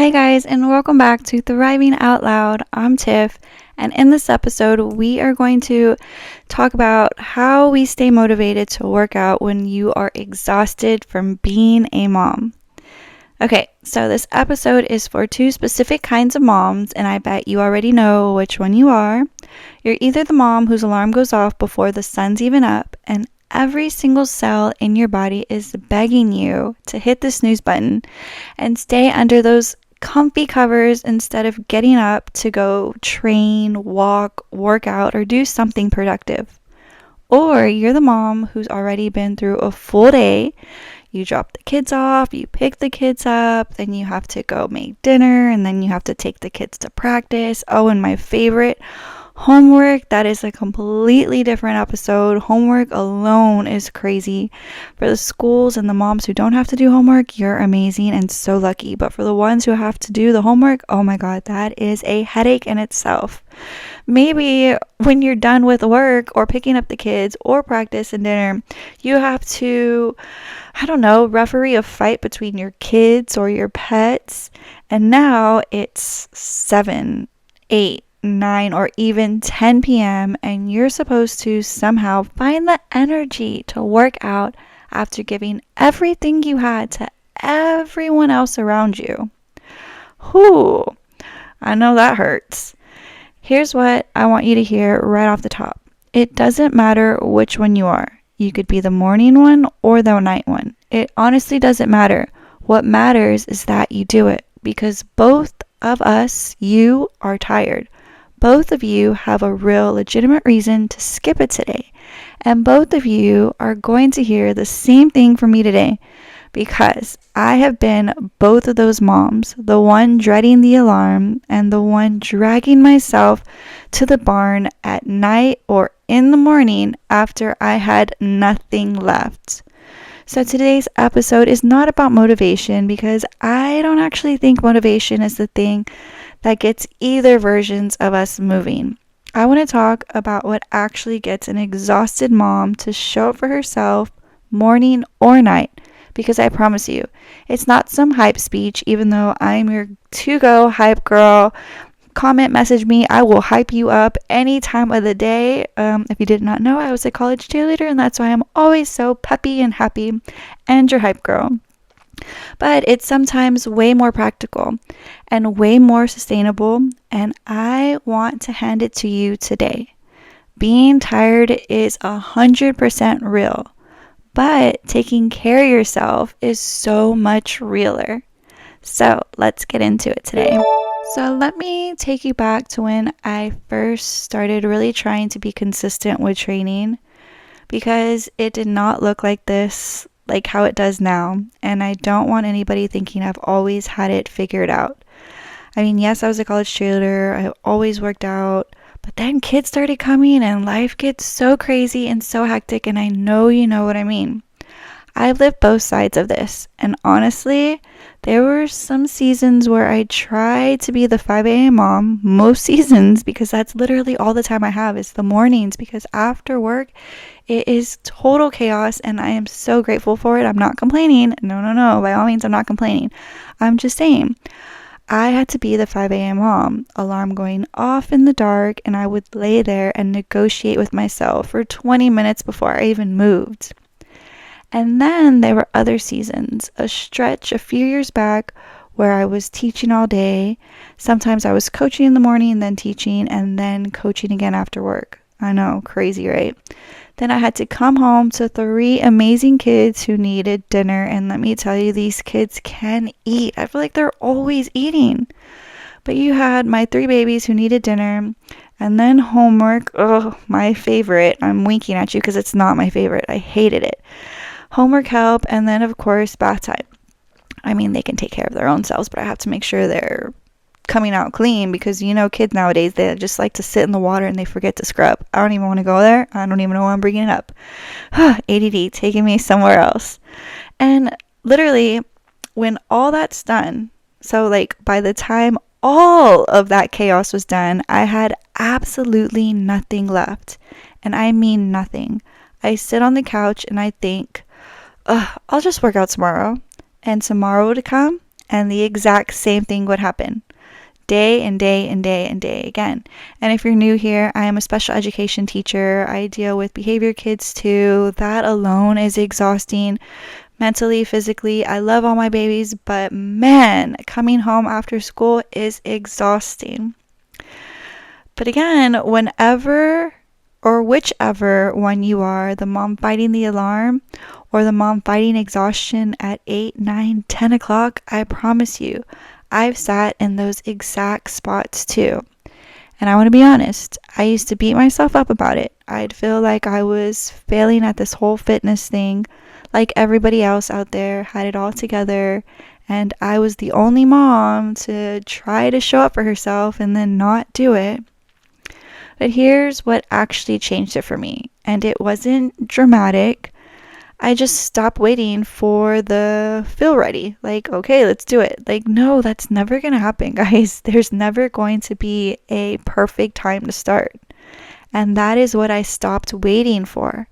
Hi guys, and welcome back to Thriving Out Loud. I'm Tiff, and in this episode we are going to talk about how we stay motivated to work out when you are exhausted from being a mom. Okay, so this episode is for two specific kinds of moms, and I bet you already know which one you are. You're either the mom whose alarm goes off before the sun's even up, and every single cell in your body is begging you to hit the snooze button and stay under those comfy covers instead of getting up to go train, walk, work out, or do something productive. Or you're the mom who's already been through a full day. You drop the kids off, you pick the kids up, then you have to go make dinner, and then you have to take the kids to practice. Oh, and my favorite, homework. That is a completely different episode. Homework alone is crazy. For the schools and the moms who don't have to do homework, you're amazing and so lucky. But for the ones who have to do the homework, oh my God, that is a headache in itself. Maybe when you're done with work or picking up the kids or practice and dinner, you have to, referee a fight between your kids or your pets. And now it's 7, 8, 9 or even 10 p.m. and you're supposed to somehow find the energy to work out after giving everything you had to everyone else around you. Whew, I know that hurts. Here's what I want you to hear right off the top. It doesn't matter which one you are. You could be the morning one or the night one. It honestly doesn't matter. What matters is that you do it, because both of us, you are tired. Both of you have a real legitimate reason to skip it today. And both of you are going to hear the same thing from me today, because I have been both of those moms, the one dreading the alarm and the one dragging myself to the barn at night or in the morning after I had nothing left. So today's episode is not about motivation, because I don't actually think motivation is the thing that gets either versions of us moving. I want to talk about what actually gets an exhausted mom to show up for herself morning or night, because I promise you, it's not some hype speech, even though I'm your to-go hype girl. Comment, message me, I will hype you up any time of the day. If you did not know, I was a college cheerleader, and that's why I'm always so peppy and happy and your hype girl. But it's sometimes way more practical and way more sustainable, and I want to hand it to you today. Being tired is 100% real, but taking care of yourself is so much realer. So let's get into it today. So let me take you back to when I first started really trying to be consistent with training, because it did not look like this, like how it does now, and I don't want anybody thinking I've always had it figured out. I mean, yes, I was a college cheerleader, I always worked out, but then kids started coming and life gets so crazy and so hectic, and I know you know what I mean. I've lived both sides of this, and honestly, there were some seasons where I tried to be the 5 a.m. mom, most seasons, because that's literally all the time I have is the mornings, because after work, it is total chaos, and I am so grateful for it. I'm not complaining. No, by all means, I'm not complaining. I'm just saying, I had to be the 5 a.m. mom, alarm going off in the dark, and I would lay there and negotiate with myself for 20 minutes before I even moved. And then there were other seasons, a stretch a few years back where I was teaching all day. Sometimes I was coaching in the morning, then teaching, and then coaching again after work. I know, crazy, right? Then I had to come home to 3 amazing kids who needed dinner, and let me tell you, these kids can eat. I feel like they're always eating. But you had my 3 babies who needed dinner, and then homework. Oh, my favorite. I'm winking at you because it's not my favorite. I hated it. Homework help, and then of course bath time. I mean, they can take care of their own selves, but I have to make sure they're coming out clean, because kids nowadays, they just like to sit in the water and they forget to scrub. I don't even want to go there. I don't even know why I'm bringing it up. ADD taking me somewhere else. And literally, when all that's done, so like by the time all of that chaos was done, I had absolutely nothing left. And I mean nothing. I sit on the couch and I think, I'll just work out tomorrow. And tomorrow would come, and the exact same thing would happen. Day and day and day and day again. And if you're new here, I am a special education teacher. I deal with behavior kids too. That alone is exhausting, mentally, physically. I love all my babies, but man, coming home after school is exhausting. But again, whenever or whichever one you are, the mom fighting the alarm or the mom fighting exhaustion at 8, 9, 10 o'clock, I promise you, I've sat in those exact spots too. And I want to be honest, I used to beat myself up about it. I'd feel like I was failing at this whole fitness thing, like everybody else out there had it all together, and I was the only mom to try to show up for herself and then not do it. But here's what actually changed it for me, and it wasn't dramatic. I just stopped waiting for the feel ready. Like, okay, let's do it. Like, no, that's never going to happen, guys. There's never going to be a perfect time to start. And that is what I stopped waiting for.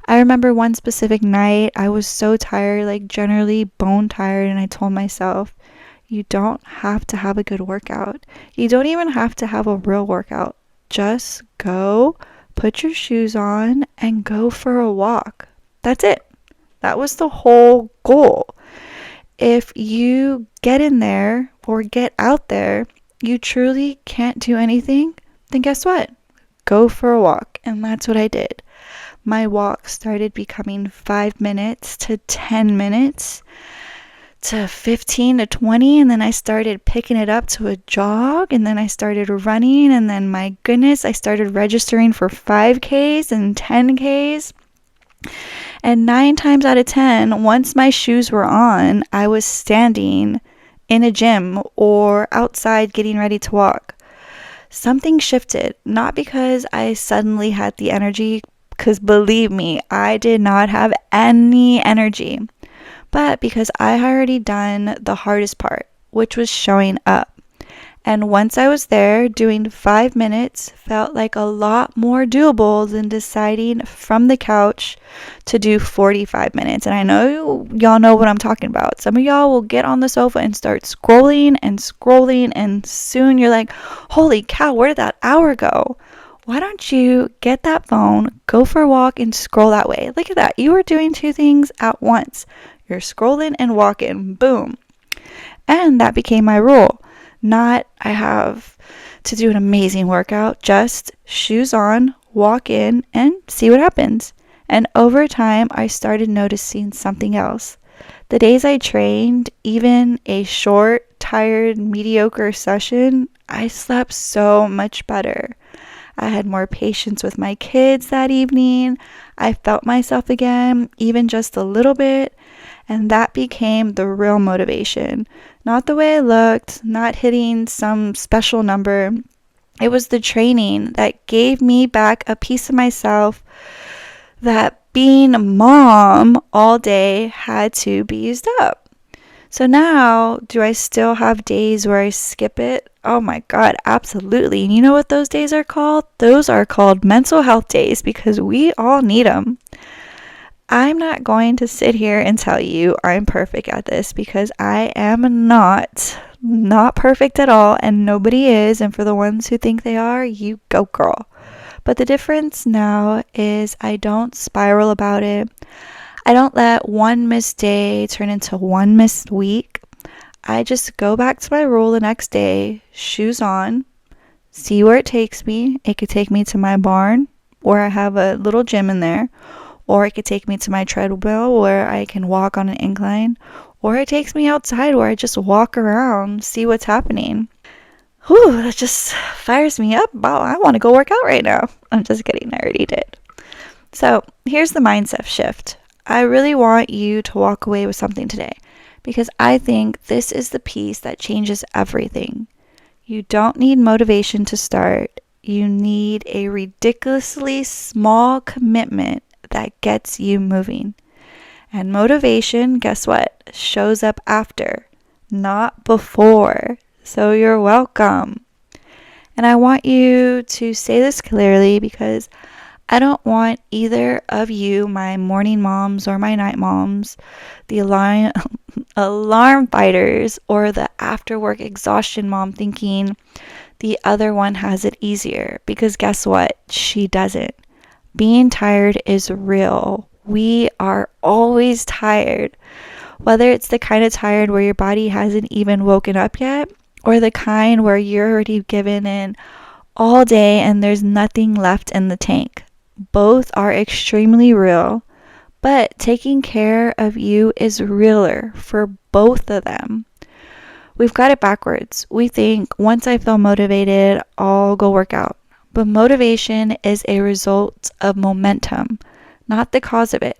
I remember one specific night, I was so tired, like generally bone tired, and I told myself, you don't have to have a good workout. You don't even have to have a real workout. Just go, put your shoes on, and go for a walk. That's it. That was the whole goal. If you get in there or get out there, you truly can't do anything, then guess what? Go for a walk. And that's what I did. My walk started becoming 5 minutes to 10 minutes to 15 to 20, and then I started picking it up to a jog, and then I started running, and then my goodness, I started registering for 5Ks and 10Ks. And 9 times out of 10, once my shoes were on, I was standing in a gym or outside getting ready to walk. Something shifted, not because I suddenly had the energy, because believe me, I did not have any energy, but because I had already done the hardest part, which was showing up. And once I was there, doing 5 minutes felt like a lot more doable than deciding from the couch to do 45 minutes. And I know y'all know what I'm talking about. Some of y'all will get on the sofa and start scrolling, and soon you're like, holy cow, where did that hour go? Why don't you get that phone, go for a walk, and scroll that way? Look at that. You are doing 2 things at once. You're scrolling and walking. Boom. And that became my rule. Not I have to do an amazing workout, just shoes on, walk in, and see what happens. And over time, I started noticing something else. The days I trained, even a short, tired, mediocre session, I slept so much better. I had more patience with my kids that evening. I felt myself again, even just a little bit. And that became the real motivation. Not the way I looked, not hitting some special number. It was the training that gave me back a piece of myself that being a mom all day had to be used up. So now, do I still have days where I skip it? Oh my God, absolutely. And you know what those days are called? Those are called mental health days, because we all need them. I'm not going to sit here and tell you I'm perfect at this, because I am not perfect at all, and nobody is. And for the ones who think they are, you go girl. But the difference now is I don't spiral about it. I don't let one missed day turn into one missed week. I just go back to my rule the next day, shoes on, see where it takes me. It could take me to my barn, where I have a little gym in there, or it could take me to my treadmill where I can walk on an incline, or it takes me outside where I just walk around, see what's happening. Whew, that just fires me up. Wow, I want to go work out right now. I'm just kidding, I already did. So here's the mindset shift. I really want you to walk away with something today, because I think this is the piece that changes everything. You don't need motivation to start. You need a ridiculously small commitment that gets you moving. And motivation, guess what? Shows up after, not before. So you're welcome. And I want you to say this clearly, because I don't want either of you, my morning moms or my night moms, the alarm fighters, or the after work exhaustion mom thinking the other one has it easier. Because guess what? She doesn't. Being tired is real. We are always tired. Whether it's the kind of tired where your body hasn't even woken up yet, or the kind where you're already given in all day and there's nothing left in the tank. Both are extremely real, but taking care of you is realer for both of them. We've got it backwards. We think once I feel motivated, I'll go work out. But motivation is a result of momentum, not the cause of it.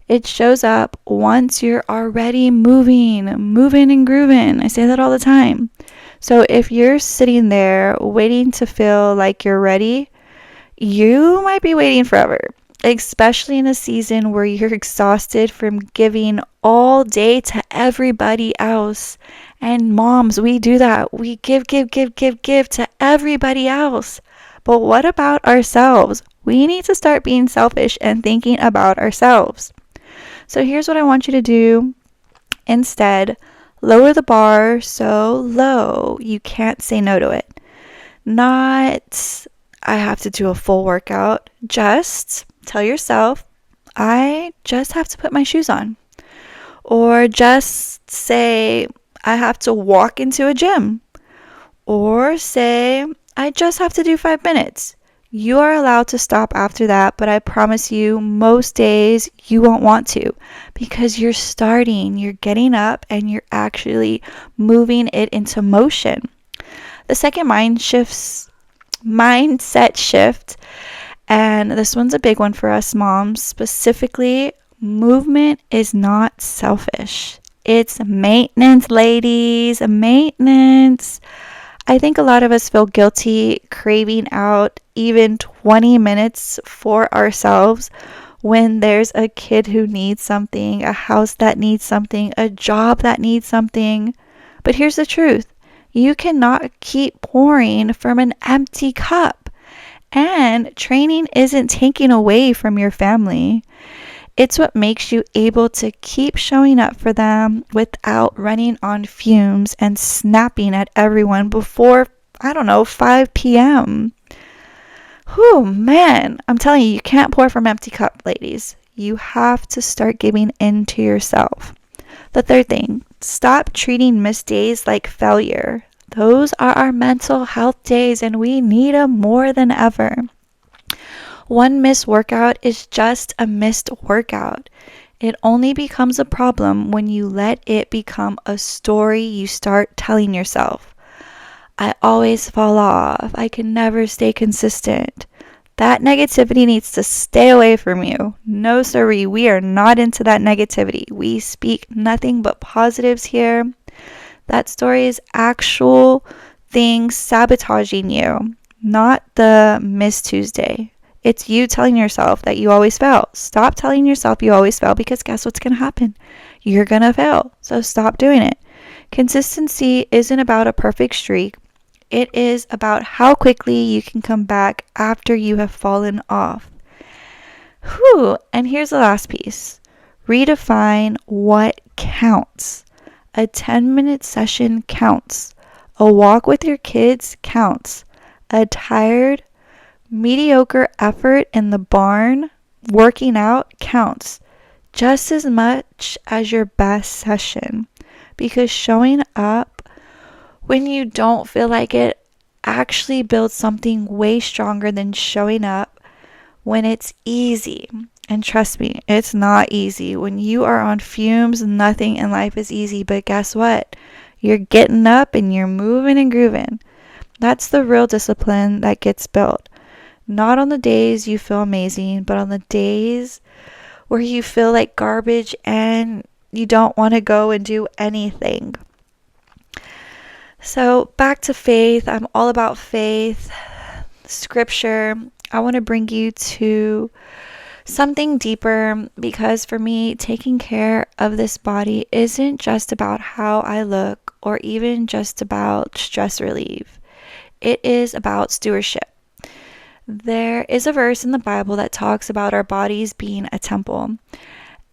It shows up once you're already moving and grooving. I say that all the time. So if you're sitting there waiting to feel like you're ready, you might be waiting forever, especially in a season where you're exhausted from giving all day to everybody else. And moms, we do that. We give to everybody else. But what about ourselves? We need to start being selfish and thinking about ourselves. So here's what I want you to do instead. Lower the bar so low you can't say no to it. Not, I have to do a full workout. Just tell yourself, I just have to put my shoes on. Or just say, I have to walk into a gym. Or say, I just have to do 5 minutes. You are allowed to stop after that, but I promise you, most days you won't want to because you're starting, you're getting up, and you're actually moving it into motion. The second mindset shift, and this one's a big one for us moms, specifically, movement is not selfish. It's maintenance, ladies, maintenance. I think a lot of us feel guilty craving out even 20 minutes for ourselves when there's a kid who needs something, a house that needs something, a job that needs something. But here's the truth. You cannot keep pouring from an empty cup. And training isn't taking away from your family. It's what makes you able to keep showing up for them without running on fumes and snapping at everyone before, 5 p.m. Whew, man, I'm telling you, you can't pour from empty cup, ladies. You have to start giving in to yourself. The third thing, stop treating missed days like failure. Those are our mental health days and we need them more than ever. One missed workout is just a missed workout. It only becomes a problem when you let it become a story you start telling yourself. I always fall off. I can never stay consistent. That negativity needs to stay away from you. No, sirree, we are not into that negativity. We speak nothing but positives here. That story is actual things sabotaging you, not the Miss Tuesday. It's you telling yourself that you always fail. Stop telling yourself you always fail because guess what's going to happen? You're going to fail. So stop doing it. Consistency isn't about a perfect streak. It is about how quickly you can come back after you have fallen off. Whew. And here's the last piece. Redefine what counts. A 10-minute session counts. A walk with your kids counts. A tired, mediocre effort in the barn, working out, counts just as much as your best session. Because showing up when you don't feel like it actually builds something way stronger than showing up when it's easy. And trust me, it's not easy. When you are on fumes, nothing in life is easy. But guess what? You're getting up and you're moving and grooving. That's the real discipline that gets built. Not on the days you feel amazing, but on the days where you feel like garbage and you don't want to go and do anything. So back to faith. I'm all about faith. Scripture. I want to bring you to something deeper because for me, taking care of this body isn't just about how I look or even just about stress relief. It is about stewardship. There is a verse in the Bible that talks about our bodies being a temple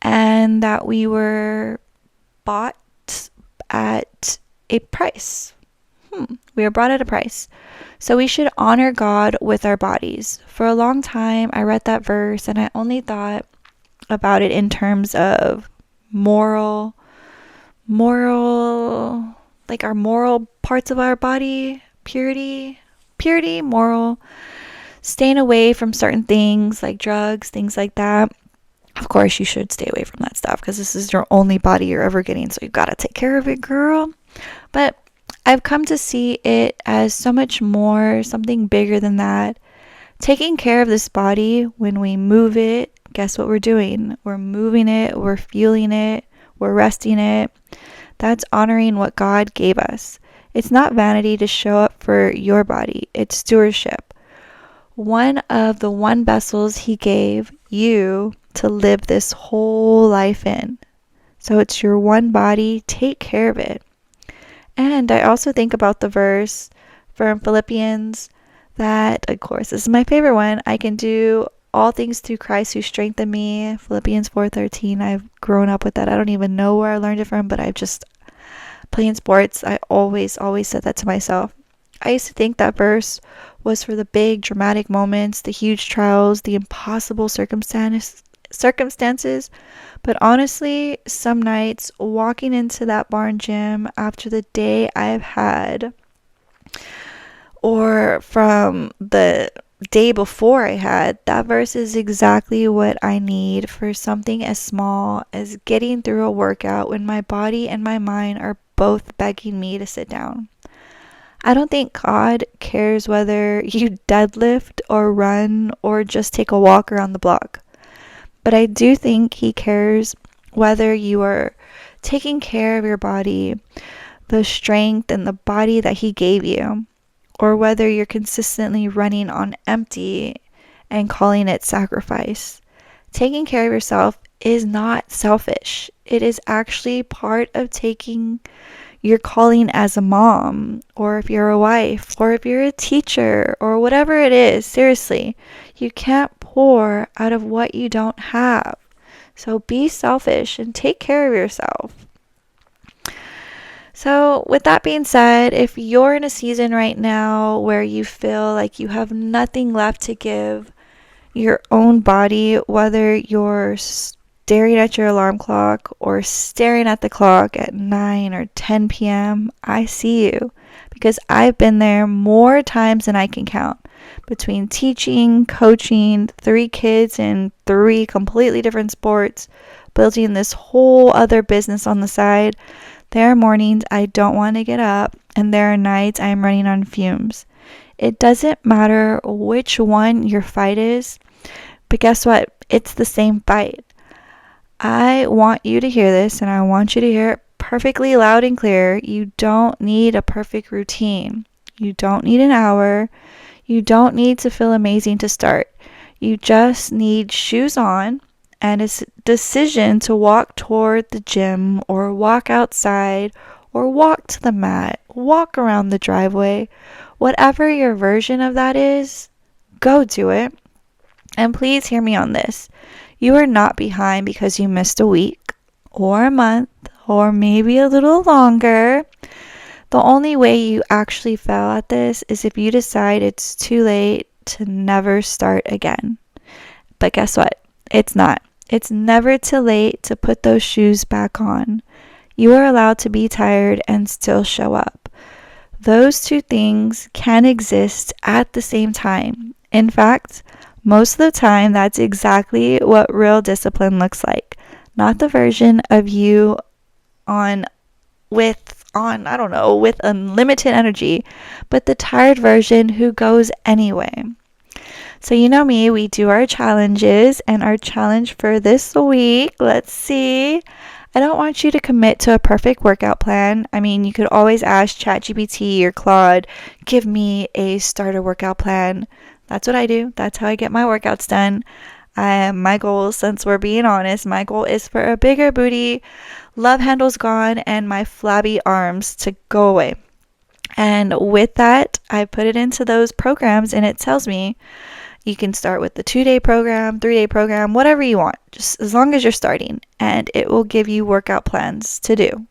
and that we were bought at a price. We were bought at a price. So we should honor God with our bodies. For a long time, I read that verse and I only thought about it in terms of moral, like our moral parts of our body, purity, moral, staying away from certain things like drugs, things like that. Of course, you should stay away from that stuff because this is your only body you're ever getting, so you gotta take care of it, girl. But I've come to see it as so much more, something bigger than that. Taking care of this body, when we move it, guess what we're doing? We're moving it, we're fueling it, we're resting it. That's honoring what God gave us. It's not vanity to show up for your body, it's stewardship. One of the one vessels He gave you to live this whole life in. So it's your one body, take care of it. And I also think about the verse from Philippians that, of course, this is my favorite one. I can do all things through Christ who strengthened me. Philippians 4:13. I've grown up with that. I don't even know where I learned it from, but I've just, playing sports, I always said that to myself. I used to think that verse was for the big dramatic moments, the huge trials, the impossible circumstances. But honestly, some nights walking into that barn gym after the day I've had, or from the day before I had, that verse is exactly what I need for something as small as getting through a workout when my body and my mind are both begging me to sit down. I don't think God cares whether you deadlift or run or just take a walk around the block. But I do think He cares whether you are taking care of your body, the strength and the body that He gave you, or whether you're consistently running on empty and calling it sacrifice. Taking care of yourself is not selfish. It is actually part of taking your calling as a mom, or if you're a wife, or if you're a teacher, or whatever it is. Seriously, you can't pour out of what you don't have. So be selfish and take care of yourself. So, with that being said, if you're in a season right now where you feel like you have nothing left to give your own body, whether you're staring at your alarm clock or staring at the clock at 9 or 10 p.m., I see you, because I've been there more times than I can count. Between teaching, coaching, 3 kids in 3 completely different sports, building this whole other business on the side, there are mornings I don't want to get up, and there are nights I'm running on fumes. It doesn't matter which one your fight is, but guess what? It's the same fight. I want you to hear this, and I want you to hear it perfectly loud and clear. You don't need a perfect routine. You don't need an hour. You don't need to feel amazing to start. You just need shoes on and a decision to walk toward the gym, or walk outside, or walk to the mat, walk around the driveway. Whatever your version of that is, go do it. And please hear me on this. You are not behind because you missed a week or a month or maybe a little longer. The only way you actually fail at this is if you decide it's too late to never start again. But guess what? It's not. It's never too late to put those shoes back on. You are allowed to be tired and still show up. Those two things can exist at the same time. In fact, most of the time, that's exactly what real discipline looks like. Not the version of you with unlimited energy, but the tired version who goes anyway. So you know me, we do our challenges, and our challenge for this week, let's see. I don't want you to commit to a perfect workout plan. I mean, you could always ask ChatGPT or Claude, give me a starter workout plan. That's what I do. That's how I get my workouts done. My goal, since we're being honest, my goal is for a bigger booty, love handles gone, and my flabby arms to go away. And with that, I put it into those programs, and it tells me You can start with the 2-day program, 3-day program, whatever you want, just as long as you're starting, and it will give you workout plans to do.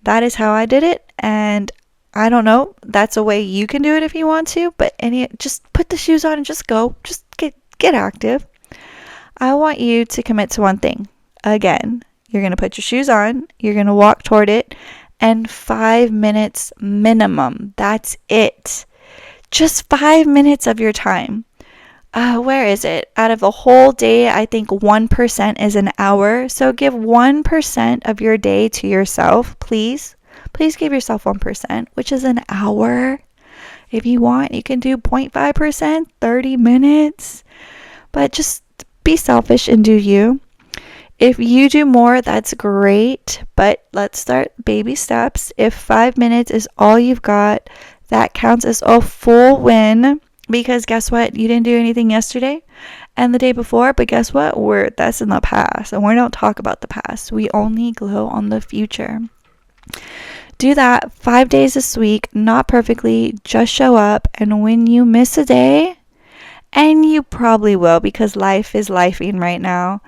That is how I did it, and I don't know, that's a way you can do it if you want to, but just put the shoes on and just go. Just get active. I want you to commit to one thing. Again, you're going to put your shoes on, you're going to walk toward it, and 5 minutes minimum. That's it. Just 5 minutes of your time. Where is it? Out of the whole day, I think 1% is an hour. So give 1% of your day to yourself, please. Please give yourself 1%, which is an hour. If you want, you can do 0.5%, 30 minutes. But just be selfish and do you. If you do more, that's great, but let's start baby steps. If 5 minutes is all you've got, that counts as a full win, because guess what? You didn't do anything yesterday and the day before, but guess what? That's in the past, and we don't talk about the past. We only glow on the future. Do that 5 days this week, not perfectly, just show up, and when you miss a day, and you probably will because life is lifing right now,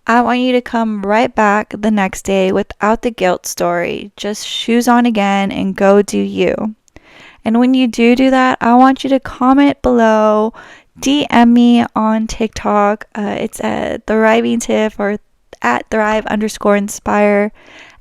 I want you to come right back the next day without the guilt story. Just shoes on again and go do you. And when you do that, I want you to comment below, DM me on TikTok. It's at Thriving Tiff or at Thrive_inspire,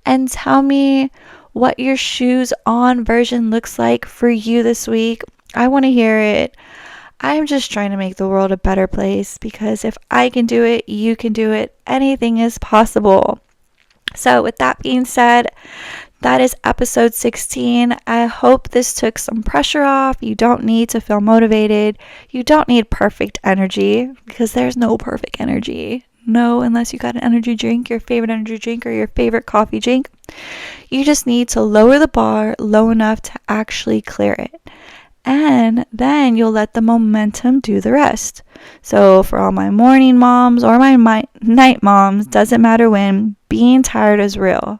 and tell me what your shoes on version looks like for you this week. I want to hear it. I'm just trying to make the world a better place, because if I can do it, you can do it. Anything is possible. So with that being said, that is episode 16. I hope this took some pressure off. You don't need to feel motivated. You don't need perfect energy, because there's no perfect energy. No, unless you got an energy drink, your favorite energy drink, or your favorite coffee drink. You just need to lower the bar low enough to actually clear it. And then you'll let the momentum do the rest. So for all my morning moms or my night moms, doesn't matter when, being tired is real.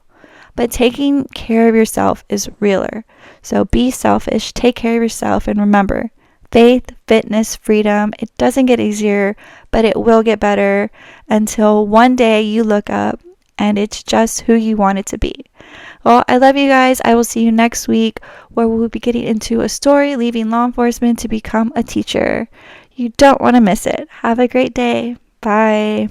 But taking care of yourself is realer. So be selfish, take care of yourself, and remember, faith, fitness, freedom, it doesn't get easier, but it will get better until one day you look up and it's just who you want it to be. Well, I love you guys. I will see you next week, where we'll be getting into a story, leaving law enforcement to become a teacher. You don't want to miss it. Have a great day. Bye.